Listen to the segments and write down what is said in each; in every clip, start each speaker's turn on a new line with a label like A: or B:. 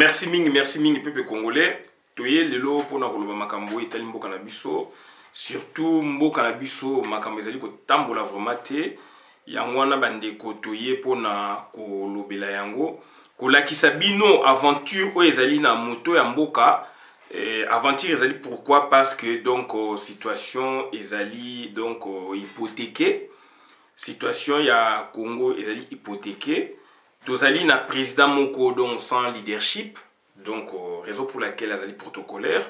A: merci mingi peuple congolais. Toye lelo pona koloba makambo etali mboka na biso, surtout mboka na biso makambo ezali kotambola vraiment te. Yango wana bandeko toye pona kolobela yango. Kolakisa bino aventure o ezali na moto ya mboka. Aventure ezali pourquoi? Parce que donc situation ezali donc hypothéquée. Situation ya Congo ezali hypothéquée. Tozali na président moko donc sans leadership. Donc raison pour laquelle ezali protocolaire.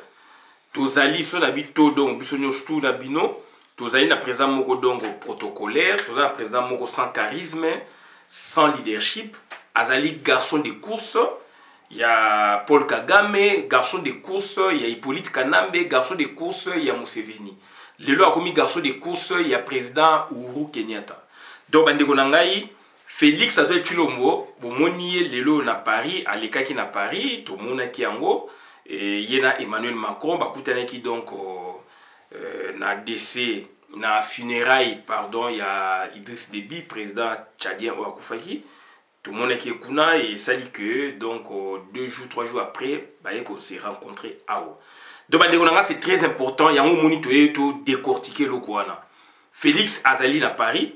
A: Tozali so na bito donc biso nyostou na bino. Tozali na président moko donc protocolaire. Tozali na président moko sans charisme, sans leadership. Azali garçon de course. Il y a Paul Kagame, garçon de course. Il y a Hippolyte Kanambe, garçon de course. Il y a Museveni. Lelo a commis garçon de course. Il y a président Uhuru Kenyatta. Donc bandeko nangai Félix Antoine Tshilombo, bomoni lelo na Paris, alekaki na Paris, to monaki yango, et yena Emmanuel Macron bakutanaki donc na décès na funérailles pardon, il y a Idriss Déby, président tchadien Ouakufaki. Tout le monde qui est kuna et ça dit que donc 2 jours, 3 jours après, on s'est rencontré à Oua. Donc c'est très important. Il y a un monitorer tout décortiquer le Kouana. Félix Azali à Paris,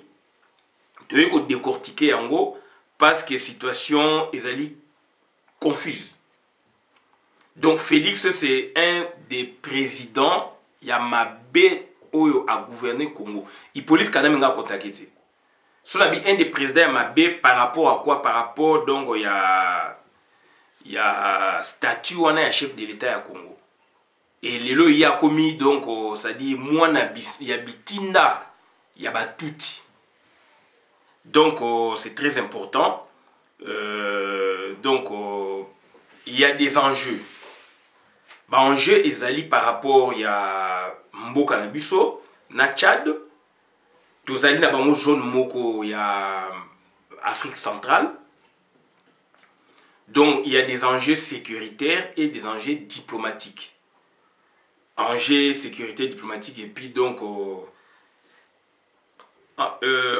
A: tu veux décortiquer en gros parce que situation est confuse. Donc Félix c'est un des présidents Yamabé Oyo a gouverné Congo. Hippolyte Kanambe nga contacté. Sur un des présidents Mabé par rapport à quoi? Par rapport donc il y a statut on a chef de l'État à Congo. Et lelo il y a commis donc ça dit moi il y a bitinda il y a batuti. Donc c'est très important. Donc il y a des enjeux. Bah enjeux ezali par rapport il y a Mboka na biso na Tchad. Tozali na bango zone moko ya Afrique centrale. Donc il y a des enjeux sécuritaires et des enjeux diplomatiques. Enjeux sécurité diplomatique et puis donc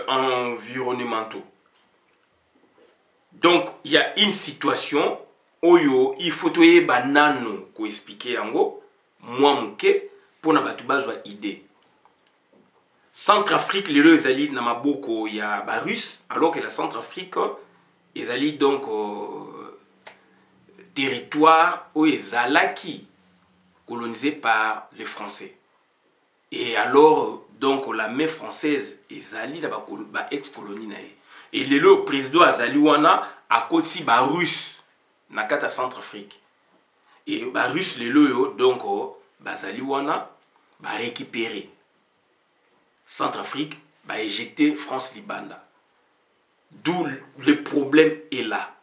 A: environnementaux. Donc il y a une situation oyo il faut toye banano ko expliquer yango moi muke pour na batu bazwa idée. Centrafrique, les deux ezali na maboko ya Barus, alors que la Centrafrique ezali donc territoire où ezalaki colonisé par les Français. Et alors donc la main française ezali na ba ex-colonie na ye. Et le président azali wana a koti Barus na kata Centrafrique. Et Barus le donc bazali wana ba récupérer Centrafrique va éjecter France Libanda. D'où le problème est là.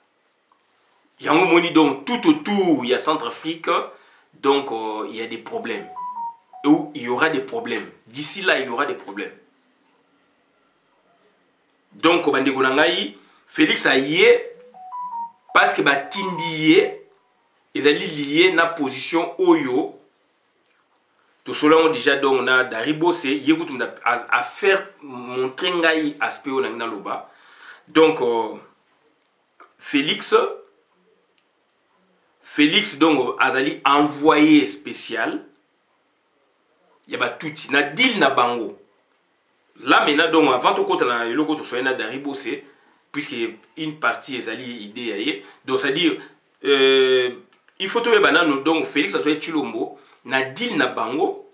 A: Il y a un moment donc tout autour il y a Centrafrique, donc il y a des problèmes. Où il y aura des problèmes. D'ici là il y aura des problèmes. Donc bandeko nangai Félix Aye parce que batindi ils allaient lier na position oyo. Tout cela déjà donc on a d'arribo c'est à faire montrer ngai aspect on a loba. Donc Félix donc azali envoyé spécial. Il y a ba touti na deal na bango. Là maintenant donc avant tout côté na le côté choix na d'arribo c'est puisque une partie ezali idée yaye. Donc ça dit il faut trouver banano donc Félix Antoine Tshilombo na deal na bango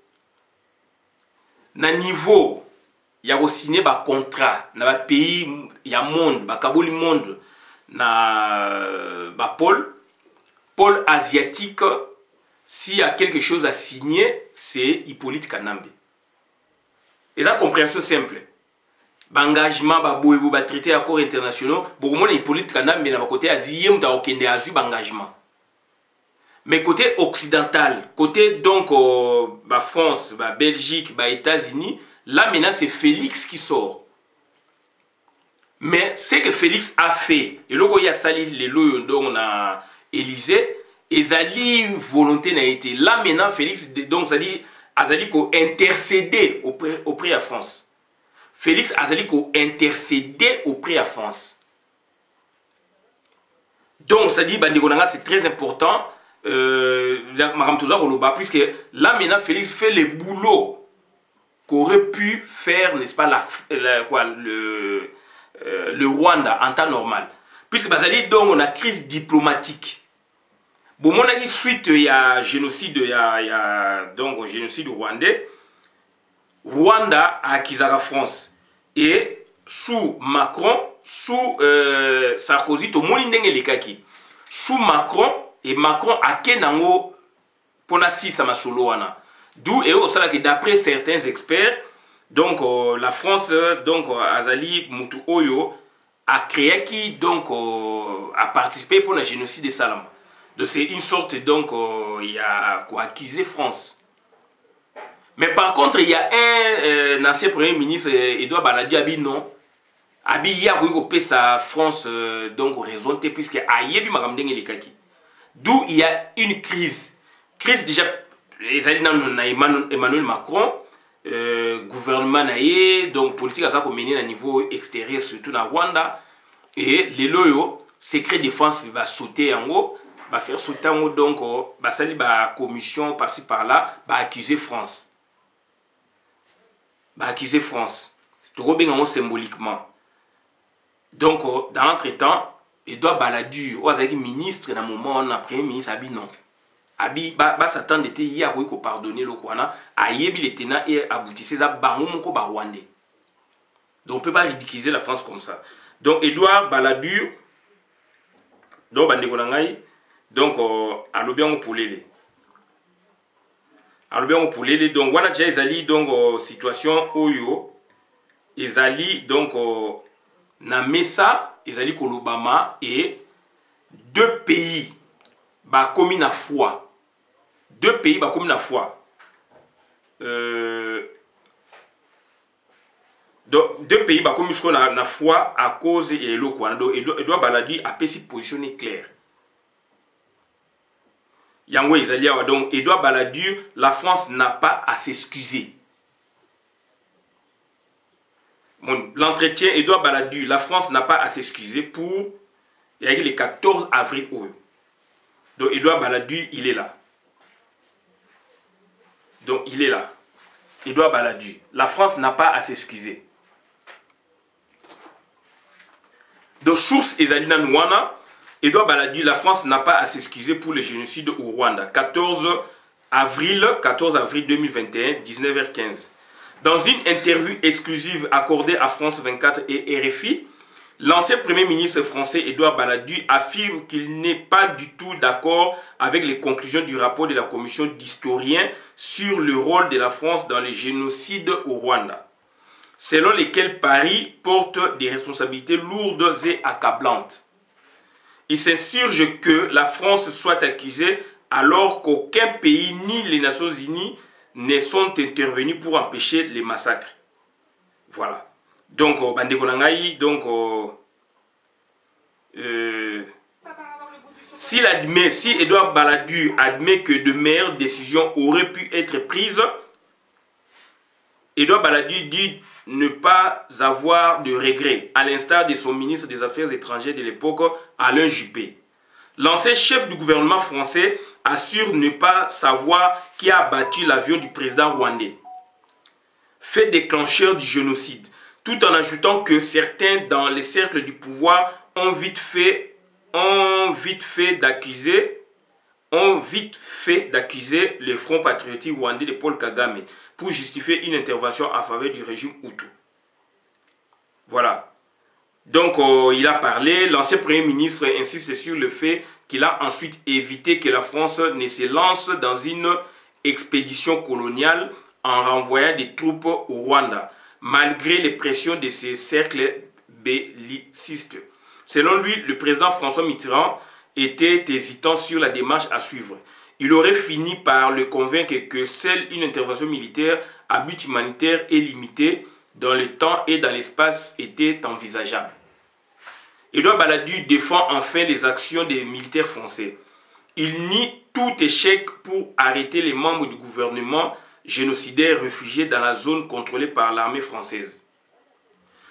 A: na niveau ya ko signer ba contrat na ba pays ya monde ba kaboli monde na ba pôle asiatique. S'il y a quelque chose à signer c'est Hippolyte Kanambe. Et la compréhension simple ba engagement ba boyebo ba traité accords internationaux beaucoup monde Hippolyte Kanambe na ba côté asie muta okende azu ba engagement. Mais côté occidental, côté donc bah France, bah Belgique, bah États-Unis, là maintenant c'est Félix qui sort. Mais ce que Félix a fait, et là il y a sali les lois dont on a Élysée, et Zali volonté n'a été. Là maintenant Félix donc Zali Azali ko intercéder auprès de France. Félix Azali ko intercéder auprès de France. Donc, ça dit, c'est très important. Puisque là, maintenant, Félix fait le boulot qu'aurait pu faire, n'est-ce pas, le Rwanda en temps normal. Puisque, donc, on a crise diplomatique. Bon, on a eu suite, il y a génocide, donc, génocide rwandais. Rwanda a acquis la France. Et sous Macron, sous Sarkozy, tout le monde est sous Macron, et Macron a kenango pona si sama solo wana. D'où et au que d'après certains experts, donc la France donc azali mutu oyo a créé qui donc a participé pour le génocide de Salam. Donc c'est une sorte donc il y a quoi accusé France. Mais par contre il y a un ancien premier ministre Edouard Baladi abi non. Abi ya ko sa France donc raison puisque ayebi makamdenge lekaki. D'où il y a une crise. Crise déjà, Emmanuel Macron, gouvernement naïe, donc politique à ça qu'on mène à niveau extérieur, surtout dans Rwanda. Et les loyaux, secret défense va sauter en haut, va faire sauter en haut, donc, va salir la commission par-ci par-là, va accuser France. Va accuser France. C'est trop bien symboliquement. Donc, dans l'entretemps, Edouard Baladu, ministre, dans le moment où on a premier ministre, Abi non. Abi, Satan était hier, oui, qu'on pardonne le Kouana, Ayebi les tenants et aboutissait à Barumoko Barwandais. Donc, on ne peut pas ridiculiser la France comme ça. Donc, Edouard Baladu, donc, Bandegonangaï, donc, Alobiango Poulele. Alobiango Poulele, donc, voilà déjà, ils allaient, donc, situation Oyo, ils allaient, donc, na Mesa, ils allaient l'Obama et deux pays bah commis na foi. Deux pays bah commis na foi. Donc deux pays bah commis na foi à cause et l'eau quoi. Donc Edouard Baladi a pu s'y positionner clair. Yango ils allaient donc Edouard Baladi, la France n'a pas à s'excuser. L'entretien Edouard Baladu, la France n'a pas à s'excuser pour le 14 avril. Donc Edouard Baladu, il est là. Donc il est là. Edouard Baladu. La France n'a pas à s'excuser. Donc source Ezalina Nouana, Edouard Baladu, la France n'a pas à s'excuser pour le génocide au Rwanda. 14 avril 2021, 19h15. Dans une interview exclusive accordée à France 24 et RFI, l'ancien Premier ministre français Edouard Baladu affirme qu'il n'est pas du tout d'accord avec les conclusions du rapport de la commission d'historiens sur le rôle de la France dans le génocide au Rwanda, selon lesquels Paris porte des responsabilités lourdes et accablantes. Il s'insurge que la France soit accusée alors qu'aucun pays ni les Nations Unies ne sont intervenus pour empêcher les massacres. Voilà. Donc, si Edouard Baladu admet que de meilleures décisions auraient pu être prises, Edouard Baladu dit ne pas avoir de regrets, à l'instar de son ministre des Affaires étrangères de l'époque, Alain Juppé. L'ancien chef du gouvernement français assure ne pas savoir qui a abattu l'avion du président rwandais, fait déclencheur du génocide, tout en ajoutant que certains dans les cercles du pouvoir ont vite fait d'accuser le Front patriotique rwandais de Paul Kagame pour justifier une intervention en faveur du régime Hutu. Voilà. Donc, il a parlé, l'ancien Premier ministre insiste sur le fait qu'il a ensuite évité que la France ne se lance dans une expédition coloniale en renvoyant des troupes au Rwanda, malgré les pressions de ces cercles bellicistes. Selon lui, le président François Mitterrand était hésitant sur la démarche à suivre. Il aurait fini par le convaincre que seule une intervention militaire à but humanitaire et limité dans le temps et dans l'espace était envisageable. Edouard Baladu défend enfin les actions des militaires français. Il nie tout échec pour arrêter les membres du gouvernement génocidaire réfugiés dans la zone contrôlée par l'armée française,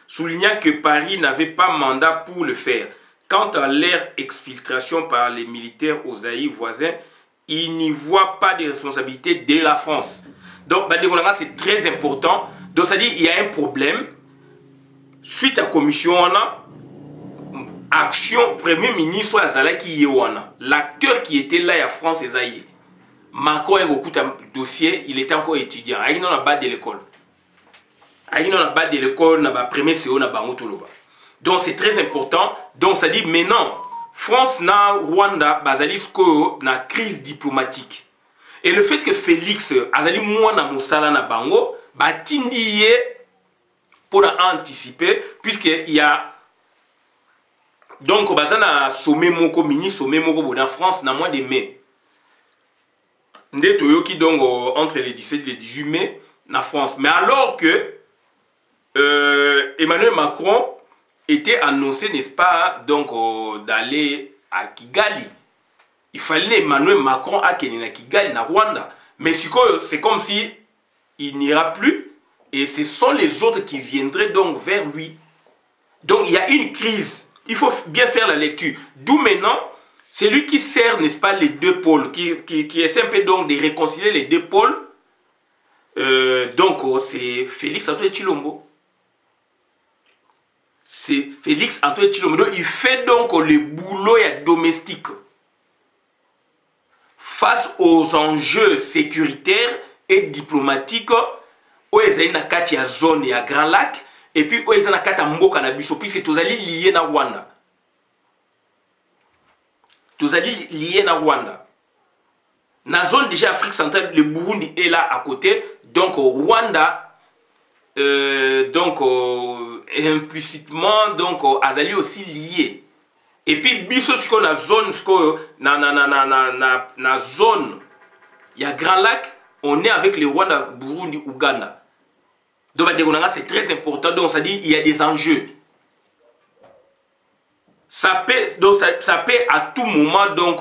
A: soulignant que Paris n'avait pas mandat pour le faire, quant à leur exfiltration par les militaires aux Zaïre voisins, ils n'y voient pas de responsabilité de la France. Donc, c'est très important. Donc, ça dit il y a un problème. Suite à la commission, on a action, Premier ministre Azalaki Yewana, l'acteur qui était là à France et Zaïre. Macron a beaucoup de dossier, il était encore étudiant. Il n'a pas de l'école. Il n'a pas de l'école, il n'a pas de premier CO, il n'a pas de. Donc c'est très important. Donc ça dit maintenant, France na Rwanda, Bazalisko na crise diplomatique. Et le fait que Félix Azali Mouana Moussala na Bango, Batindi pour anticiper, puisqu'il y a donc bazana sommet moko mini sommet moko na France na mois de mai. Nde toyoki donc entre les 17 et les 18 mai na France. Mais alors que Emmanuel Macron était annoncé, n'est-ce pas, donc d'aller à Kigali. Il fallait Emmanuel Macron à Kigali, na Rwanda. Mais c'est comme si il n'ira plus et ce sont les autres qui viendraient donc vers lui. Donc il y a une crise. Il faut bien faire la lecture. D'où maintenant, c'est lui qui sert, n'est-ce pas, les deux pôles, qui essaie un peu donc de réconcilier les deux pôles. Donc c'est Félix Antoine Tshilombo. C'est Félix Antoine Tshilombo. Donc, il fait donc le boulot domestique face aux enjeux sécuritaires et diplomatiques où ils sont dans la zone à Grand Lac et puis où ils sont dans la Mboka na biso puisque tous allés liés na Rwanda. Tous allés liés na Rwanda. Dans la zone déjà Afrique centrale, le Burundi est là à côté. Donc Rwanda implicitement donc azali aussi lié et puis biso siko na zone siko na zone il y a Grand Lac, on est avec le Rwanda, Burundi, Ouganda. Donc c'est très important. Donc ça dit il y a des enjeux. Ça peut donc ça peut à tout moment donc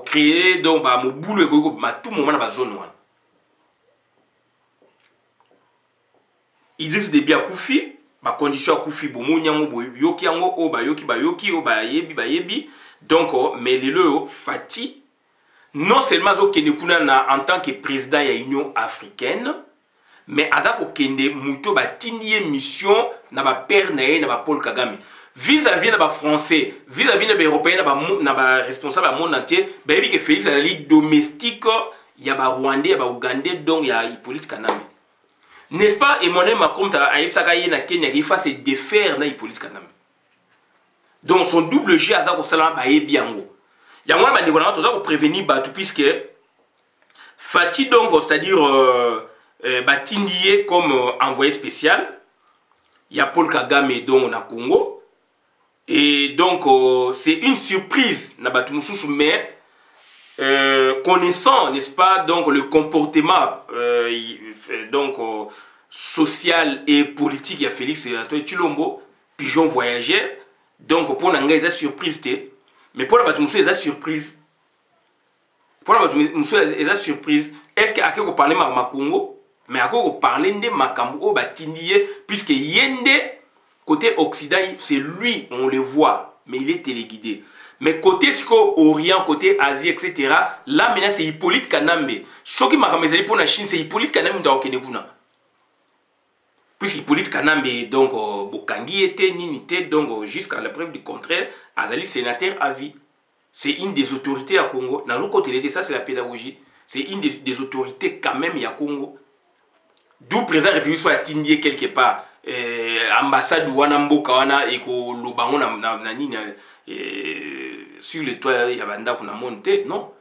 A: créer donc mo boulot à tout moment dans la zone. Ils disent des biens koufi, ma condition koufi bomo nyango yoki yango o ba yoki o yebi. Donc mais le Fati non seulement zo kende kuna en tant que président de l'Union africaine, mais azako kende muto ba tindi mission na ba père na ba Paul Kagame vis-à-vis na ba français, vis-à-vis na ba européen na ba responsable à monde entier, ba yebi que Félix azali domestique ya ba Rwandais, ya ba Ougandais donc ya Hippolyte Kanambe. N'est-ce pas, Emmanuel Macron a il faut se défaire na Hippolyte Kanambe. Donc son double G a zako sala ba yebi yango. Yango ba ndeko na to zako prévenir batu puisque Fati donc c'est-à-dire Batindie comme envoyé spécial. Il y a Paul Kagame donc na Congo et donc c'est une surprise na batu mususu mais connaissant, n'est-ce pas, donc le comportement donc social et politique, il y a Félix Antoine Tshilombo, pigeon voyageur, donc pour l'anglais, c'est surprise, mais pour la bâtiment, c'est surprise. Pour la bâtiment, c'est surprise. Est-ce qu'il y a quelqu'un qui parle de Congo, mais à quoi parler de Makambo, Batindie, puisque Yende, côté Occident, c'est lui, on le voit, mais il est téléguidé. Mais côté Orient, côté Asie, etc., là maintenant c'est Hippolyte Kanambe. Ce qui m'a ramené pour la Chine, c'est Hippolyte Kanambe dans Okenebuna. Puisque Hippolyte Kanambe, donc, Bokangi était, Ninité, donc, jusqu'à la preuve du contraire, Azali sénateur à vie. C'est une des autorités à Congo. Dans l'autre côté, ça c'est la pédagogie. C'est une des autorités quand même à Congo. D'où président de la République soit attendu quelque part. Ambassade Wanambo Kawana et ko Lobango na nini. Sur le toit, il y a banda qu'on a monté, non.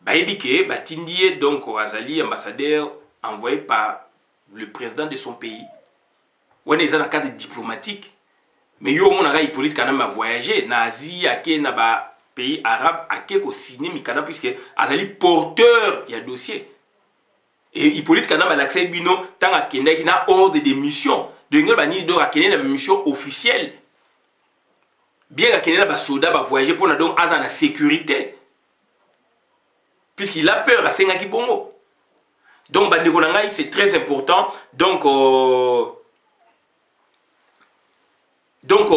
A: Baïbike, Batindie, donc Azali, ambassadeur envoyé par le président de son pays. On est dans le cadre diplomatique. Mais yo mon aga Hippolyte Kanambe a voyagé na Asie, na ba pays arabe, ko signé Mikana puisque Azali porteur il y a dossier. Et Hippolyte Kanambe a l'accès bino tant à Kenya qui n'a ordre de mission. De ngel bani do a Kenya na mission officielle. Bien que les soldats va voyager pour donc la sécurité. Puisqu'il a peur à Sengaki Bongo. Donc, c'est très important. Donc, Donc,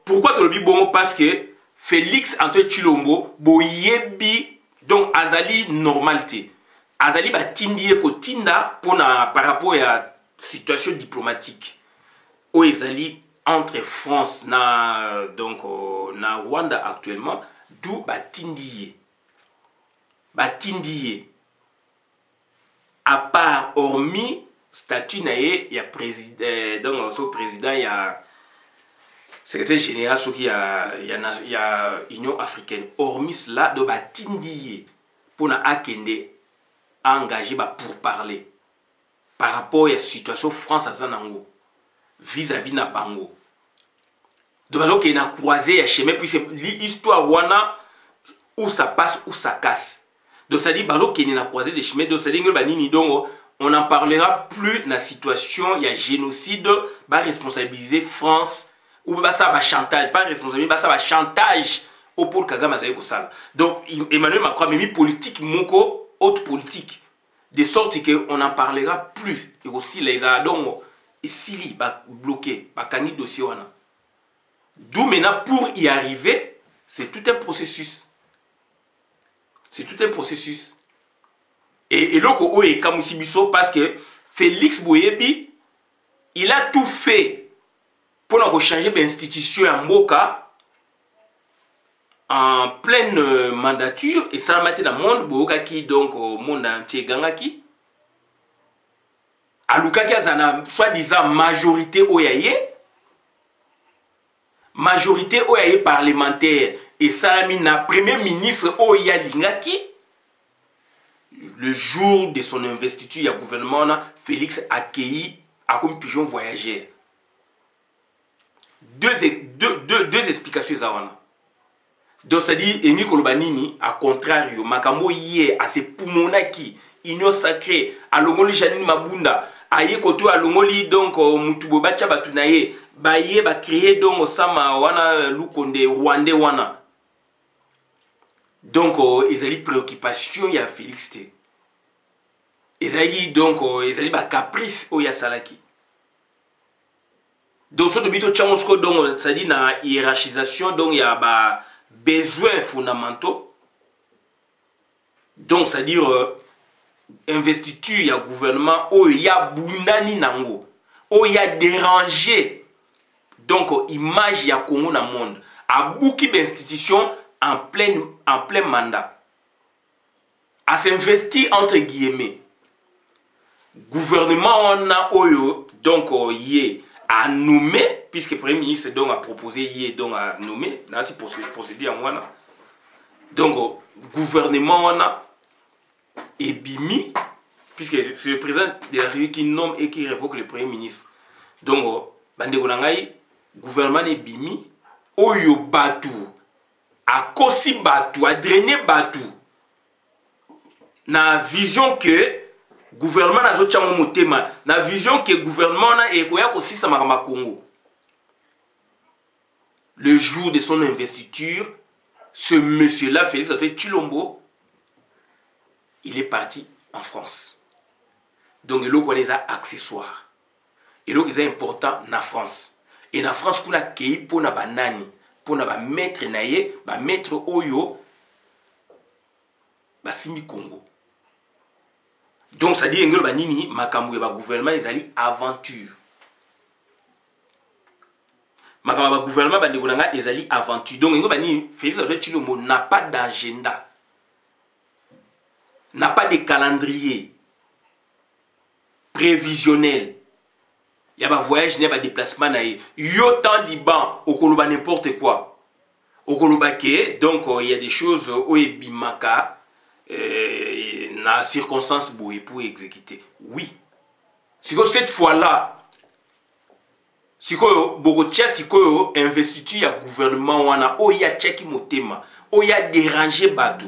A: pourquoi tu le dis bon? Parce que Félix Antoine Tshilombo, boyebi, donc azali normalité. Azali batindi ko tinda par rapport à la situation diplomatique. Où ezali entre France na donc na Rwanda actuellement, d'où batindi. Batindi. À part hormis statut naé, il y a président, donc son président, il y a secrétaire général, il y a Union africaine. Hormis cela, de batindi pour na akende engagé pour parler par rapport à la situation France à Zanango vis-à-vis na bango. De façon qu'il a croisé un chemin puisque l'histoire wana où ça passe où ça casse. Donc ça dit bazo qu'il a croisé des chemins. Donc ça dit donc on n'en parlera plus dans la situation il y a génocide va responsabiliser France ou bah ça va chantage pas responsabiliser bah ça va chantage au Paul Kagame azali ko sala. Donc Emmanuel Macron a mis politique moko haute politique de sorte que on n'en parlera plus et aussi les adongo ici va bloquer va kangi dossier wana. D'où maintenant pour y arriver c'est tout un processus. C'est tout un processus. Et loko est kamusibiso parce que Félix Boyebi il a tout fait pour changer l'institution à Mboka en pleine mandature et ça m'a été dans le monde Boka qui donc au monde entier gangaki aluka qui a soi-disant majorité oyaye parlementaire et ça na premier ministre oya lingaki le jour de son investiture il y a gouvernement Félix accueilli à comme pigeon voyageur. Deux explications zawana. Donc ça dit Eni Kolobanini à contrario makambo yé à ses poumonaki union sacrée à longoli Janine Mabunda aye koto à longoli donc mutubo bacha batunaye baye ba créer donc sama wana lukonde rwandais wana. Donc ils ont préoccupation il y a Félix T. Ils ont donc ils ont ba caprice au ya salaki. Donc, ce que donc ça dit dans la hiérarchisation, donc il y a bah, besoins fondamentaux. Donc, c'est-à-dire investiture, il y a gouvernement, où il y a bundani nango, où il y a dérangé. Donc, image il y a Congo dans le monde. À beaucoup d'institutions en plein mandat. À s'investir entre guillemets. Gouvernement, on a oyo, donc il y a nommer, puisque le Premier ministre donc a proposé hier donc à nommer, là c'est procédé en moi. Donc gouvernement on a et bimi, puisque c'est le président de la République qui nomme et qui révoque le Premier ministre. Donc bandegonangai gouvernement et bimi, oyo batu, a kosi batu, a drainé batu, na vision que gouvernement na zochango motema na vision que gouvernement na ekoya kosisa makama Congo. Le jour de son investiture, ce monsieur-là, Félix Antoine Tshilombo, il est parti en France. Donc il a des accessoires. Il a des important na France. Et na France kuna kei pona banani, pona ba maître naye, ba maître oyo basimi Congo. Donc ça dit que banini makambu ba gouvernement ils allaient aventure. Makambu ba gouvernement ba ndekolanga ils allaient aventure. Donc ngo banini Félix Antoine Tshilombo n'a pas d'agenda. N'a pas de calendrier prévisionnel. Il y a pas voyage, il y a pas déplacement naïe. Yotan Liban au Koloba n'importe quoi. Au Koloba donc il y a des choses au bimaka na circonstance pour exécuter. Oui. Si cette fois-là, si Bogotia si investiture ya gouvernement wana o ya cheki motema, o ya déranger batu.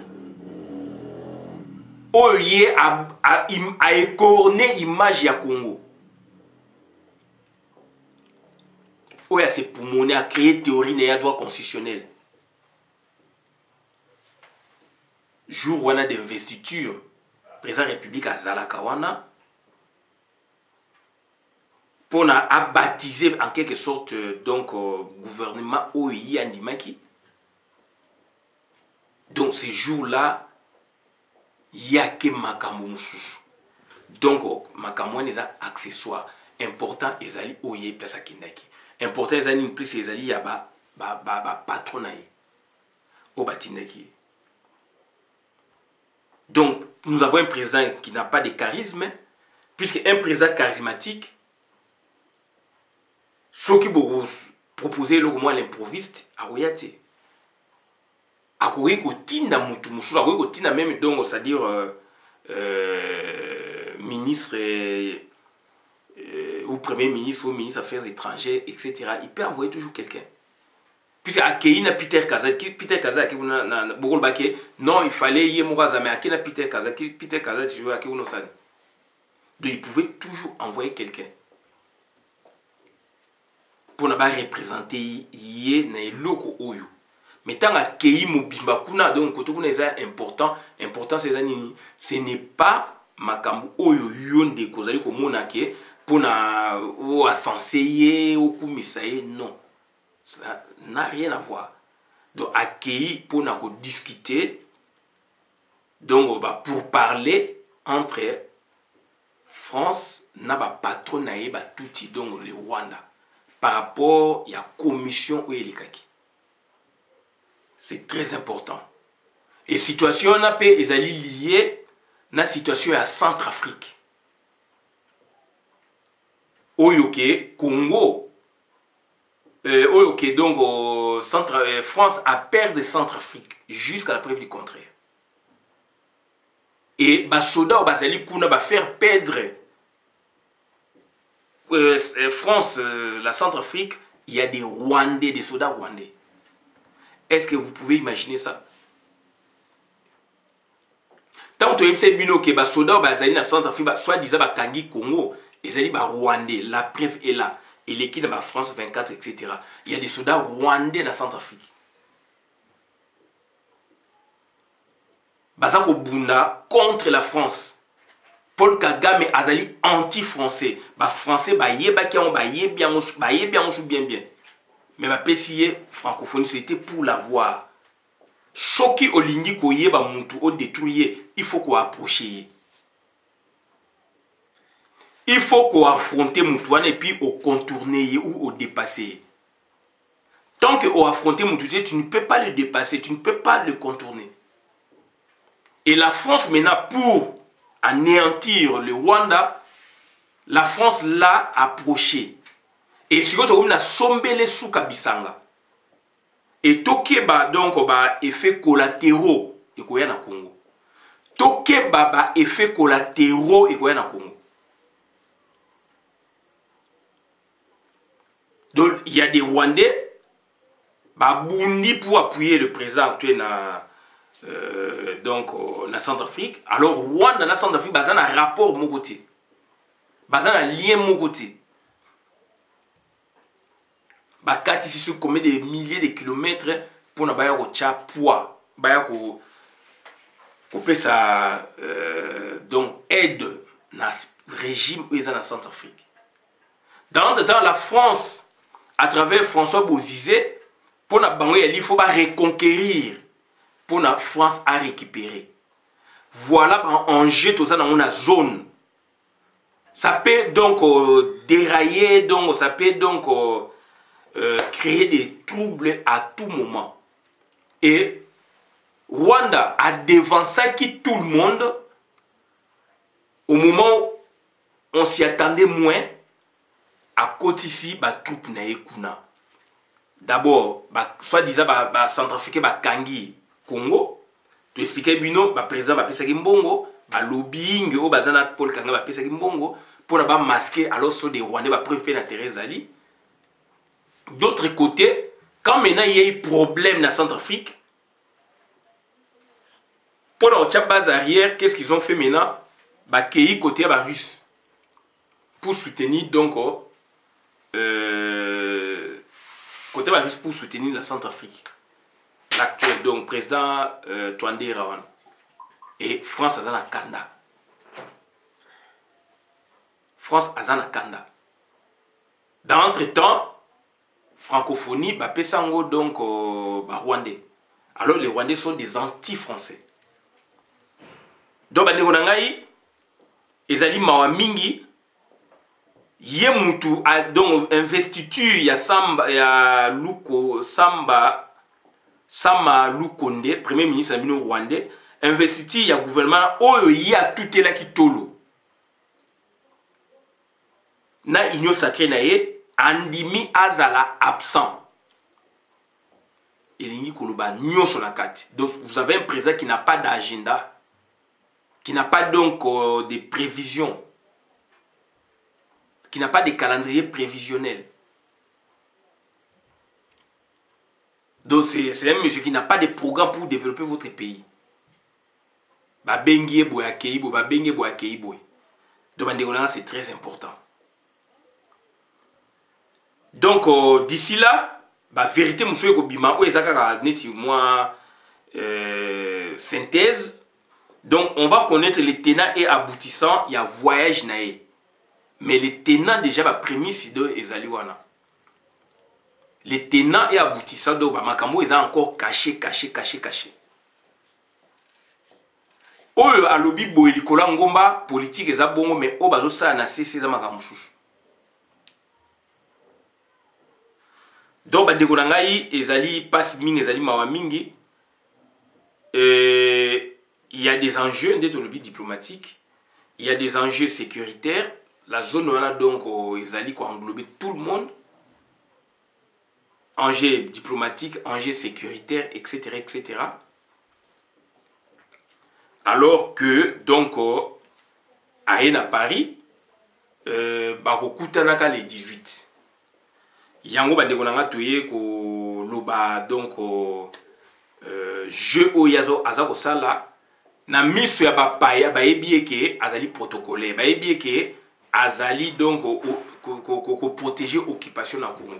A: O yé a écorné image ya Congo. O ya se poumoné à créer théorie na droit constitutionnel. Jour wana d'investiture, président République à Zalakawana, pour baptiser en quelque sorte donc gouvernement OI Andimaki. Donc ces jours-là, il y a que makambo mususu. Donc makambo les accessoires important ezali OI place akindaki. Important ezali plus ezali ya ba patronaye au batindaki. Donc nous avons un président qui n'a pas de charisme, puisque un président charismatique, ce qui vous proposer le moins l'improviste à Royate. À Corée Kotina Moutoumoussou, à Corée Kotina même donc, c'est-à-dire ministre ou premier ministre ou ministre des Affaires étrangères, etc. Il peut envoyer toujours quelqu'un. Puisque à Kéina Peter Kazak, non, il fallait y aller mais à Kéina Peter Kazak, tu veux à Kéina San. Donc il pouvait toujours envoyer quelqu'un pour ne pas représenter yé na eloko oyo. Mais tant que Kéi Mobimba Kuna, donc quand on est important, ce n'est pas makambu oyo yonde kozali ko monake pour na o asenseyer ou kumisaye, non. Ça n'a rien à voir. Donc à Kéi pour na ko discuter, donc pour parler entre France na ba patronaye ba touti donc le Rwanda par rapport à la commission Oyelikaki. C'est très important. Et situation on a pas liée à la situation à Centrafrique. Oyoke Congo Oyoke donc France a perdu Centrafrique jusqu'à la preuve du contraire. Et basoda ou bazali kuna ba faire perdre France, la Centrafrique, il y a des Rwandais, des soldats rwandais. Est-ce que vous pouvez imaginer ça? Tant que vous avez que les soldats dans la Centrafrique, soit disant Kangi Congo, les Rwandais, la preuve est là. Et l'équipe de France 24, etc. Il y a des soldats rwandais dans la Centrafrique. Bazako Bunda contre la France. Paul Kagame azali anti-français. Ba français ba yeba ki on ba bien bien. Mais ba pesiye francophonie c'était pour l'avoir. Choki olingi ko yeba mutu o détruire, il faut qu'on approcher. Il faut qu'on affronte mutu et puis au contourner ou au dépasser. Tant que au affronter mutu, tu ne peux pas le dépasser, tu ne peux pas le contourner. Et la France maintenant pour anéantir le Rwanda, la France l'a approché. Et ce que tu as sombé sous Kabisanga. Et Tokeba donc effet collatéraux et koya na Congo. Tokeba effet collatéraux et koya na Congo. Donc il y a des Rwandais babundi pour appuyer le président actuel na donc na Centrafrique. Alors Rwanda na Centrafrique bazana un rapport mon côté, bazana un lien mon côté. Bakati si sur combien de milliers de kilomètres pour na baya ko cha poids, baya ko pesa donc aide na régime où ils en Centrafrique. Dans le temps la France à travers François Bozizé pour na bango il faut pas reconquérir pour la France à récupérer. Voilà un enjeu tout ça dans une zone. Ça peut donc dérailler, donc ça peut donc créer des troubles à tout moment. Et Rwanda a devancé qui tout le monde au moment où on s'y attendait moins à côté ici ba troupe na ekuna. D'abord, soit disant ba centrafricain ba Kangi Congo, tu expliquais bino, président va pesa kimbongo, lobbying au bazana Paul Kagame va pesa kimbongo pour ne pas masquer alors ceux des Rwandais va préférer la Thérèse Ali. D'autre côté, quand maintenant il y a eu problème dans la Centrafrique, pour la base arrière, qu'est-ce qu'ils ont fait maintenant? Bah pays côté bah russe pour soutenir donc côté bah russe pour soutenir la Centrafrique. L'actuel donc président Twandé Rawan et France Azana Kanda. France Azana Kanda. Dans l'entretemps, francophonie, bah, pesango donc bah, rwandais. Alors les Rwandais sont des anti-français. Donc, bandeko nangai, ezali mawa mingi, ye mutu a donc investiture ya Samba ya Luko Samba Sama Lukonde, premier ministre amino rwandais, investiture ya gouvernement oyo ya tutela kitolo. Na union sacrée na ye andimi azala absent. Elingi koloba nyonso na kati. Donc vous avez un président qui n'a pas d'agenda, qui n'a pas donc de prévisions, qui n'a pas de calendrier prévisionnel. Donc c'est un monsieur qui n'a pas de programme pour développer votre pays. Babengie boya keibo, babengie boya keibo. Donc c'est très important. Donc d'ici là, la vérité monsieur ko bima o ezaka neti moi synthèse. Donc on va connaître les tenants et aboutissants, il y a voyage nae. Mais les tenants déjà ba prémisse de ezali wana. Les tenants et aboutissants de makambo ils ont encore caché. Oyo alobi boye likola ngomba politique eza bongo mais o bazo sa na cc za makambo susu. Donc bandeko na ngai ezali passe mingi ezali mawa mingi. Il y a des enjeux diplomatiques, il y a des enjeux sécuritaires. La zone on a donc ezali ko englober tout le monde. Enjeux diplomatiques, enjeux sécuritaires, etc. Alors que, donc, à Paris, Barokutanaka les 18. Yango Bandegonanga Toye, ko loba, donc, jeu oyazo azako sala, na misu ya bapaya, baebieke, azali protocolaire, baebieke, azali donc, ko protéger occupation na Congo.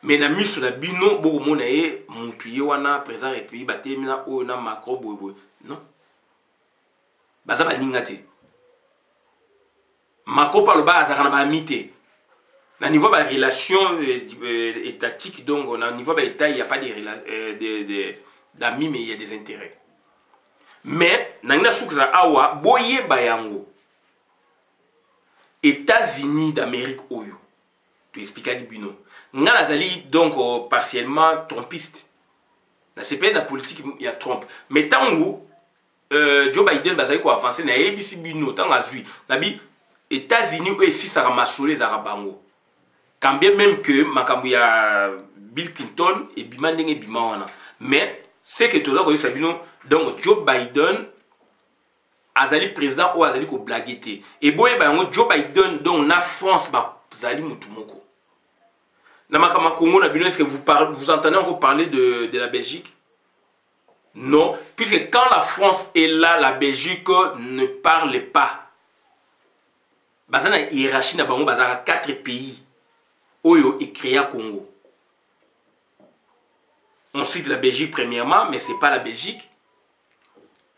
A: Mais na miso na bino boko mona ye mutu ye wana président et puis batemina o na Macron boy non baza ba ningate Macron parle ba azaka na ba amité na niveau ba relation étatique donc na niveau ba état il y a pas de d'amis mais il y a des intérêts mais nangina souka awa boye bayango États-Unis d'Amérique oyo tu expliques bino nga nazali donc partiellement trompiste. C'est pas la politique il y a Trump. Mais tant que Joe Biden bazali ko avancer na ABC bino tant azui. Nabi États-Unis aussi ça ramassole za bango. Quand bien même que makambu ya Bill Clinton et bima ndenge bima wana. Mais c'est que toza ko sabino donc Joe Biden azali président ou azali ko blagueté. Et boye ba ngo Joe Biden donc na France ba zali mutu moko. Est-ce que vous entendez encore parler de la Belgique? Non, puisque quand la France est là, la Belgique ne parle pas. Bazana hiérarchie na bango bazara 4 pays. Oyo et créa Congo. On cite la Belgique premièrement, mais c'est pas la Belgique.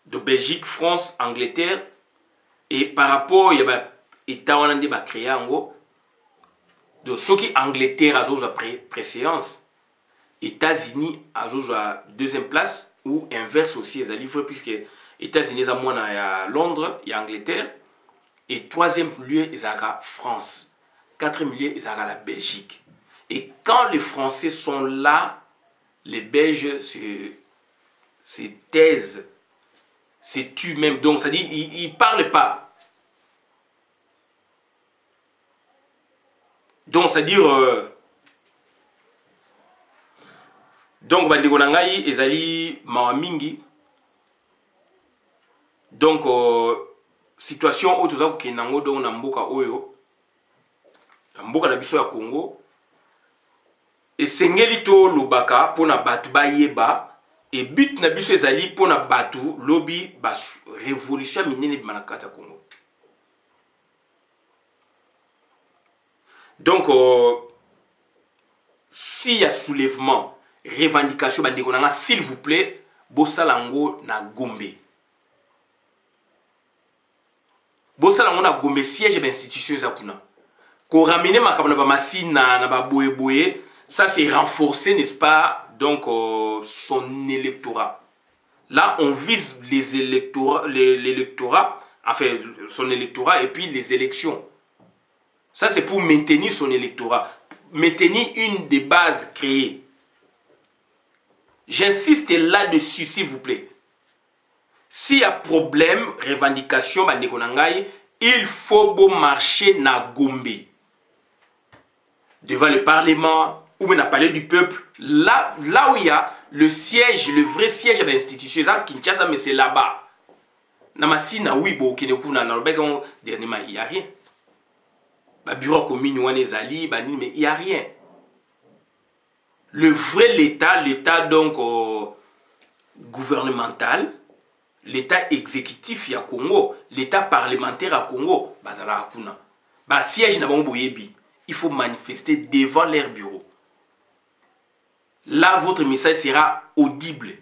A: De Belgique, France, Angleterre. Et par rapport, il y a État on a des créé en gros. Donc, ce qui Angleterre a joué préséance, États-Unis a joué à deuxième place, ou inverse aussi, les livres, puisque États-Unis a moins à Londres, il y a Angleterre, et troisième lieu, ils ont France, quatrième lieu, ils ont la Belgique. Et quand les Français sont là, les Belges se taisent, se tuent même, donc ça dit, ils ne parlent pas. Donc, c'est-à-dire, donc, bandeko nangai, ezali mawa mingi. Donc, situation où toza kenango donc na mboka oyo, na mboka na biso ya Congo, et sengeli to lobaka pona batu ba yeba, et but na biso ezali pona batu lobby ba révolution minene bimanakata Congo. Donc, s'il y a soulèvement, revendication, s'il vous plaît, Bossalango na Gombe. Bossalango na Gombe, siège d'institution. Qu'on ramène ma machine na ba boye, ça c'est renforcer, n'est-ce pas, donc son électorat. Là, on vise les électorats, l'électorat, enfin son électorat et puis les élections. Ça c'est pour maintenir son électorat, maintenir une des bases créées. J'insiste là-dessus, s'il vous plaît. S'il y a problème, revendication, il faut beau marcher na Gombe. Devant le Parlement, ou bien à Palais du Peuple, là où il y a le siège, le vrai siège de l'institution, Kinshasa, mais c'est là-bas. Namasina, oui, il n'y a rien. Le bureau commun, mais il n'y a rien. Le vrai l'État donc gouvernemental, l'État exécutif à Congo, l'État parlementaire à Congo, siège na bango boyebi. Il faut manifester devant leur bureau. Là, votre message sera audible.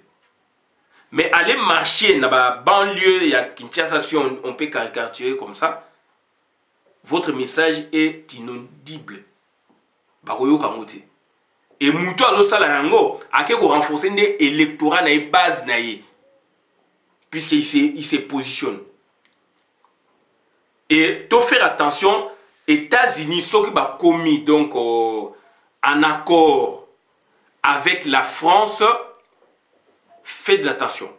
A: Mais aller marcher dans la banlieue, il y a Kinshasa, si on peut caricaturer comme ça, votre message est inaudible. Et Moutou a salarango a que renforcer l'électorat na base na ye, puisqu'il se positionne. Et to faire attention, États-Unis sont qui va commis donc en accord avec la France. Faites attention.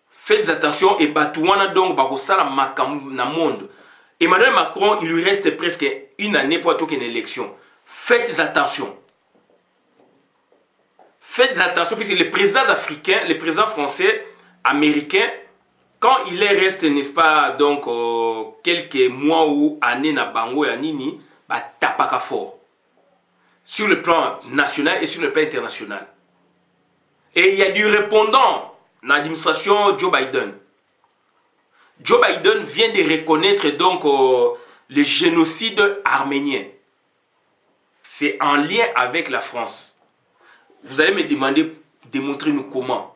A: Faites attention et batouana donc bakosala makambu na monde. Emmanuel Macron, il lui reste presque une année pour toquer une élection. Faites attention. Faites attention puisque les présidents africains, les présidents français, américains, quand il reste, n'est-ce pas, donc quelques mois ou années na bango ya nini, bah tapaka fort. Sur le plan national et sur le plan international. Et il y a du répondant dans l'administration Joe Biden. Joe Biden vient de reconnaître donc le génocide arménien. C'est en lien avec la France. Vous allez me demander, démontrez-nous comment.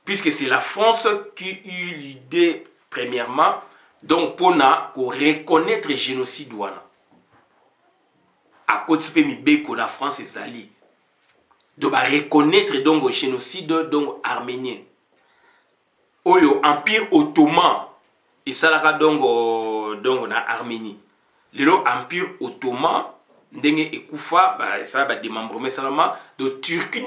A: Puisque c'est la France qui eut l'idée, premièrement, donc pour reconnaître le génocide. À côté de la France et Zali. Donc, reconnaître donc, le génocide donc, arménien. Oyo, Empire ottoman. Et ça là donc en Arménie. Le Empire ottoman, ndenge ekufa, ça va démembrement seulement de Turquie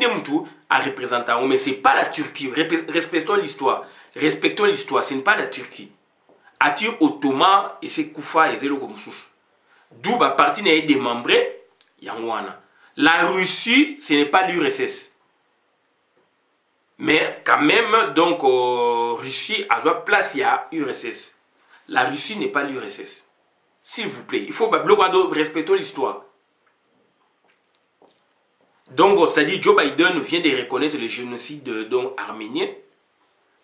A: à représenter. Mais ce n'est pas la Turquie. Respectons l'histoire. Respectons l'histoire. Ce n'est pas la Turquie. Empire ottoman et c'est Koufa et Zélo comme chouche. D'où la partie n'est démembrée. La Russie, ce n'est pas l'URSS. Mais quand même, donc, Russie a joué place à l'URSS. La Russie n'est pas l'URSS. S'il vous plaît, il faut respecter l'histoire. Donc, c'est-à-dire, Joe Biden vient de reconnaître le génocide donc, arménien.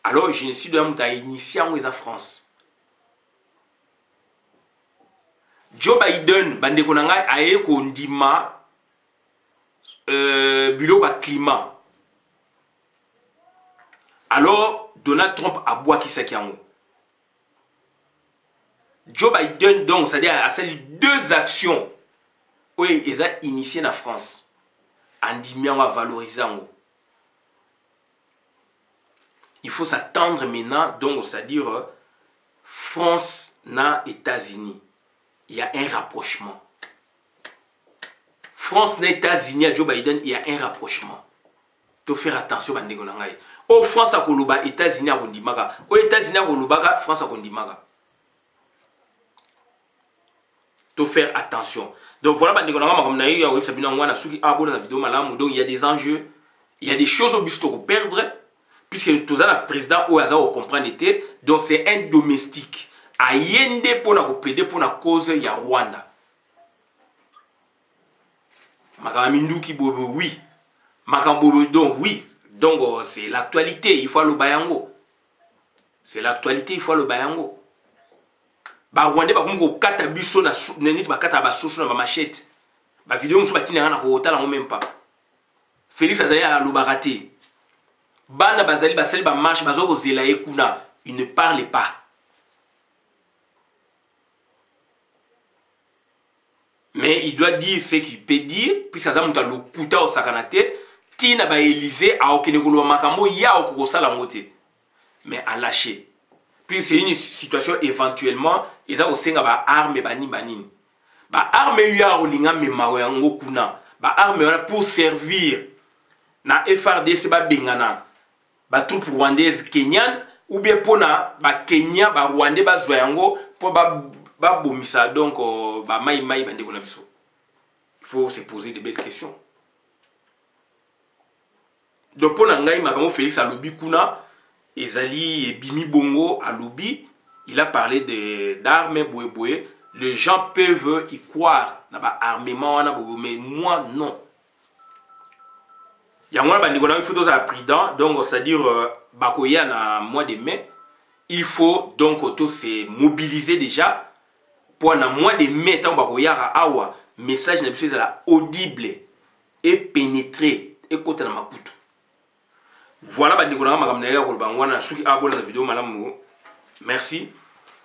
A: Alors, le génocide a initié en France. Joe Biden, bande konanga aye ko ndima bureau à climat. Alors Donald Trump a boit qui sakiango. Joe Biden donc c'est-à-dire a sali deux actions oui ils a initié en France. Andimian a valorisé en. Il faut s'attendre maintenant donc c'est-à-dire France na États-Unis. Il y a un rapprochement. France et États-Unis à Joe Biden, il y a un rapprochement. Il faut faire attention à ce oh, France a Koluba, États-Unis a Kondimaga. Oh, États-Unis a Koluba, France a Kondimaga. Il faut faire attention. Donc voilà, il y a des enjeux, il y a des choses au but de perdre, puisque tout ça, le président Ouaza comprend était, donc c'est un domestique. Ayende pour nous plaider pour la cause de Rwanda. Magaminduki bobo oui. Makambobo donc oui. Donc c'est l'actualité, il faut le bayango. C'est l'actualité, il faut le bayango. Ba Rwanda ba kumko kata biso na neni ba kata ba soso na machette. Ba vidéo muso batina na ko tala même pas. Félix Azaya lo baraté. Bana bazali basali ba marche bazoko zela ekuna, il ne parle pas. Mais il doit dire ce qu'il peut dire, puisque ça monte le kuta au sakanate, tina ba Élysée a okene kolo makambo ya okoko sala ngote. Mais à lâcher. Puis c'est une situation éventuellement, ils ont aussi ba arme bani banini. Ba arme ya olinga me mawe ngo kuna. Ba arme wana pour servir na FRDC ba bengana. Ba troupe rwandaise kenyan ou bien pona ba Kenya ba Rwandais ba zwayango pour ba bomisa donc ba mai bande ko na biso. Il faut se poser de belles questions. Donc pona ngai makamo Félix alobi kuna ezali ebimi bongo alobi, il a parlé d'armes boué. Les gens peuvent y croire na ba armement wana mais moi non. Il y a un il faut être prudent, donc c'est-à-dire bakoya na mois de mai, il faut donc tous se mobiliser déjà pour un mois de mai tant bakoya awa message na biso ezala audible et pénétrer et côté na makutu. Voilà bandiko na makamna ya ko bangwana suki abola na vidéo malamu. Merci.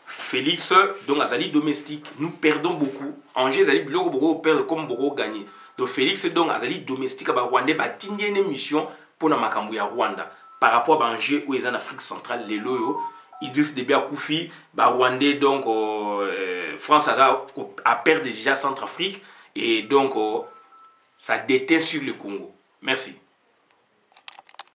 A: Félix donc azali domestique, nous perdons beaucoup. Angers azali biloko beaucoup perdre comme beaucoup gagner. Donc Félix donc azali domestique ba Rwandais ba tindi une mission pour na makambo ya Rwanda par rapport à Angers où ils en Afrique centrale les loyo Idriss Déby Akoufi ba Rwandais donc France a perdu déjà Centrafrique et donc ça déteint sur le Congo. Merci.